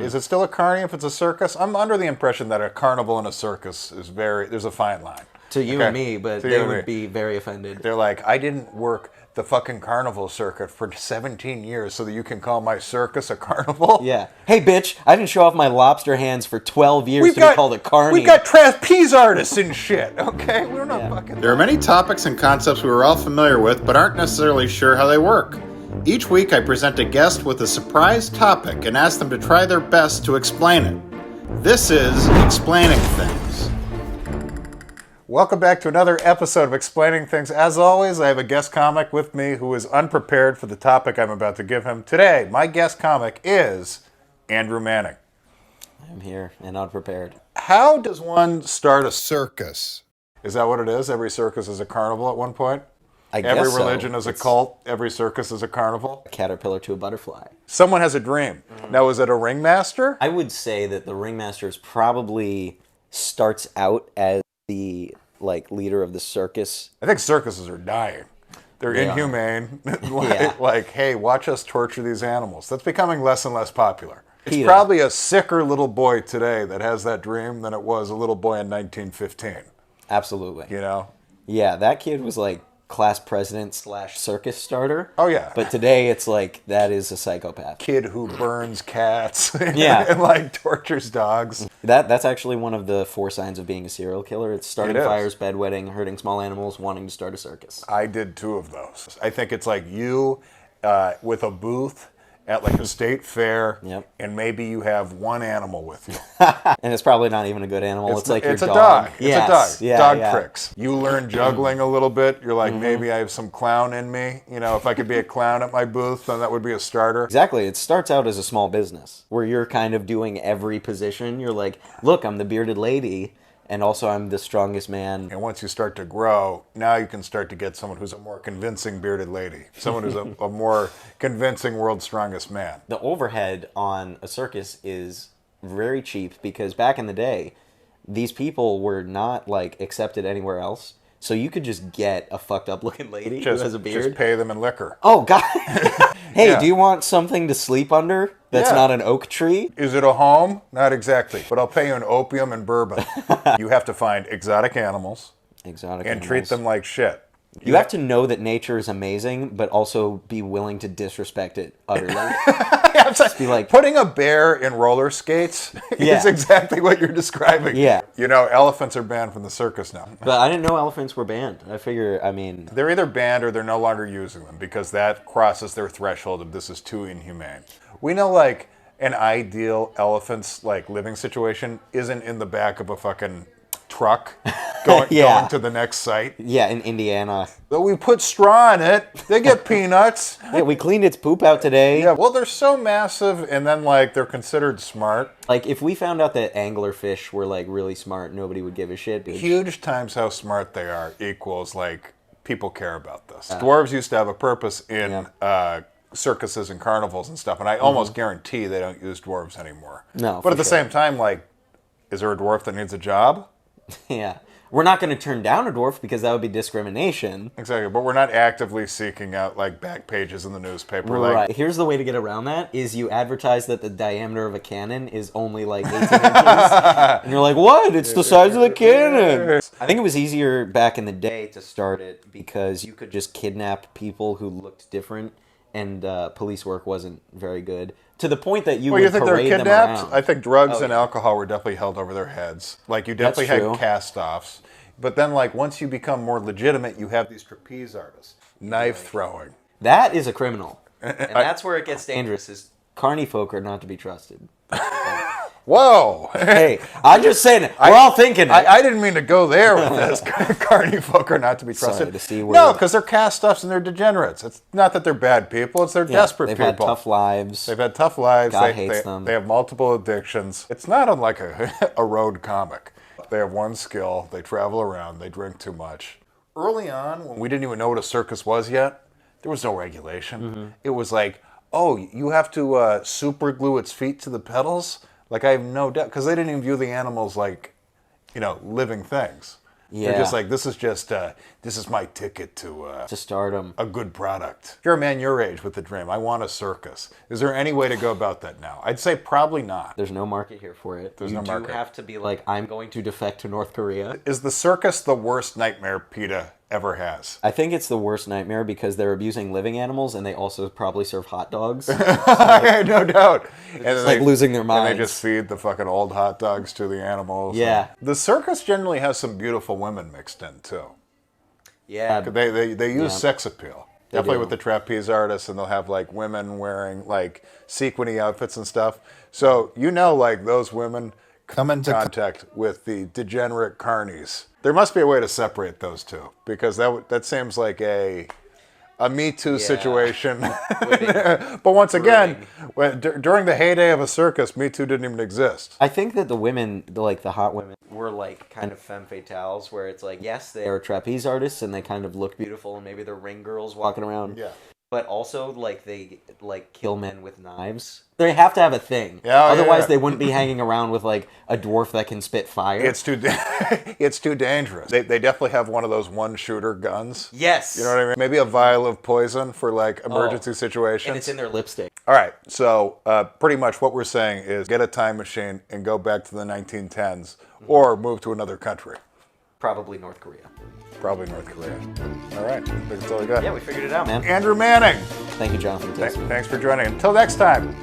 Is it still a carny if it's a circus? I'm under the impression that a carnival and a circus is there's a fine line. To you and me, but To they you and would me. be very offended. They're like, I didn't work the fucking carnival circuit for 17 years so that you can call my circus a carnival? Yeah. Hey, bitch, I didn't show off my lobster hands for 12 years to be called a carny. We got trapeze artists and shit, okay? We're not fucking... There are many topics and concepts we were all familiar with, but aren't necessarily sure how they work. Each week I present a guest with a surprise topic and ask them to try their best to explain it. This is Explaining Things. Welcome back to another episode of Explaining Things. As always, I have a guest comic with me who is unprepared for the topic I'm about to give him. Today, my guest comic is Andrew Manning. I'm here and unprepared. How does one start a circus? Is that what it is? Every circus is a carnival at one point? I guess Every so. religion is a cult. Every circus is a carnival. A caterpillar to a butterfly. Someone has a dream. Now, is it a ringmaster? I would say that the ringmaster probably starts out as the leader of the circus. I think circuses are dying. They're inhumane. Like, hey, watch us torture these animals. That's becoming less and less popular. It's probably a sicker little boy today that has that dream than it was a little boy in 1915. Absolutely. You know? Yeah, that kid was like class president / circus starter. Oh, yeah. But today it's like, that is a psychopath. Kid who burns cats Yeah. and tortures dogs. That's actually one of the 4 signs of being a serial killer. It's starting It is. fires, bedwetting, hurting small animals, wanting to start a circus. I did 2 of those. I think it's like you with a booth at like a state fair, Yep. and maybe you have one animal with you. And it's probably not even a good animal. It's like your it's dog. a dog. Yes. It's a dog. Yeah, Dog yeah. tricks. You learn juggling a little bit. You're like, maybe I have some clown in me. You know, if I could be a clown at my booth, then that would be a starter. Exactly. It starts out as a small business where you're kind of doing every position. You're like, look, I'm the bearded lady, and also I'm the strongest man. And once you start to grow, now you can start to get someone who's a more convincing bearded lady. Someone who's a more convincing world's strongest man. The overhead on a circus is very cheap because back in the day, these people were not accepted anywhere else. So you could just get a fucked up looking lady who has a beard. Just pay them in liquor. Oh, God. Hey, Yeah. do you want something to sleep under that's Yeah. not an oak tree? Is it a home? Not exactly. But I'll pay you in opium and bourbon. You have to find exotic animals Exotic and animals. treat them like shit. You have to know that nature is amazing, but also be willing to disrespect it utterly. Just be like, Putting a bear in roller skates Yeah. is exactly what you're describing. Yeah. You know, elephants are banned from the circus now. but I didn't know elephants were banned. I figure, I mean, They're either banned or they're no longer using them because that crosses their threshold of this is too inhumane. We know an ideal elephant's living situation isn't in the back of a fucking truck going to the next site. yeah, in Indiana. But we put straw in it. They get peanuts. Yeah, we cleaned its poop out today. Yeah, well, they're so massive, and then they're considered smart. If we found out that anglerfish were really smart, nobody would give a shit. Dude. Huge times how smart they are equals people care about this. Dwarves used to have a purpose in circuses and carnivals and stuff, and I almost guarantee they don't use dwarves anymore. No, but for at the sure. same time, is there a dwarf that needs a job? Yeah. We're not going to turn down a dwarf because that would be discrimination. Exactly, but we're not actively seeking out back pages in the newspaper. Right. Here's the way to get around that is you advertise that the diameter of a cannon is only 18 inches. And you're like, what? It's the size of the cannon. I think it was easier back in the day to start it because you could just kidnap people who looked different and police work wasn't very good. To the point that you Well, would you think they're parade them kidnapped? around. I think drugs and alcohol were definitely held over their heads. You definitely That's true. had cast-offs. But then, once you become more legitimate, you have these trapeze artists. Knife throwing. That is a criminal. And that's where it gets dangerous is carny folk are not to be trusted. Whoa! Hey, I'm just saying it. We're all thinking it. I didn't mean to go there with this. Carny folk are not to be trusted. Sorry, to see where No, because they're cast-offs and they're degenerates. It's not that they're bad people. It's they're desperate they've people. had tough lives. They've had tough lives. God hates them. They have multiple addictions. It's not unlike a road comic. They have one skill. They travel around. They drink too much. Early on, when we didn't even know what a circus was yet, there was no regulation. It was oh, you have to super glue its feet to the pedals? I have no doubt. Because they didn't even view the animals living things. Yeah. They're just like, this is my ticket to stardom. a good product. If you're a man your age with the dream, I want a circus. Is there any way to go about that now? I'd say probably not. There's no market here for it. There's you no market. do have to be like, I'm going to defect to North Korea. Is the circus the worst nightmare PETA ever has? I think it's the worst nightmare because they're abusing living animals and they also probably serve hot dogs. No doubt. And like losing their minds. And they just feed the fucking old hot dogs to the animals. Yeah. The circus generally has some beautiful women mixed in too. Yeah. They use sex appeal. Definitely do. with the trapeze artists, and they'll have like women wearing like sequiny outfits and stuff. So like those women come into contact with the degenerate carnies. There must be a way to separate those two, because that seems like a Me Too situation. But once again, during the heyday of a circus, Me Too didn't even exist. I think that the women, like the hot women, were like kind of femme fatales, where it's like, yes, they are trapeze artists and they kind of look beautiful, and maybe they're ring girls walking around. Yeah. But also, like, they like kill men with knives. They have to have a thing. Yeah, Otherwise, they wouldn't be hanging around with like a dwarf that can spit fire. It's too dangerous. They definitely have one of those one-shooter guns. Yes. You know what I mean? Maybe a vial of poison for like emergency situations. And it's in their lipstick. All right. So pretty much what we're saying is get a time machine and go back to the 1910s, or move to another country. Probably North Korea. Probably North Korea. All right. That's all I got. Yeah, we figured it out, man. Andrew Manning. Thank you, Jonathan. Thanks for joining. Until next time.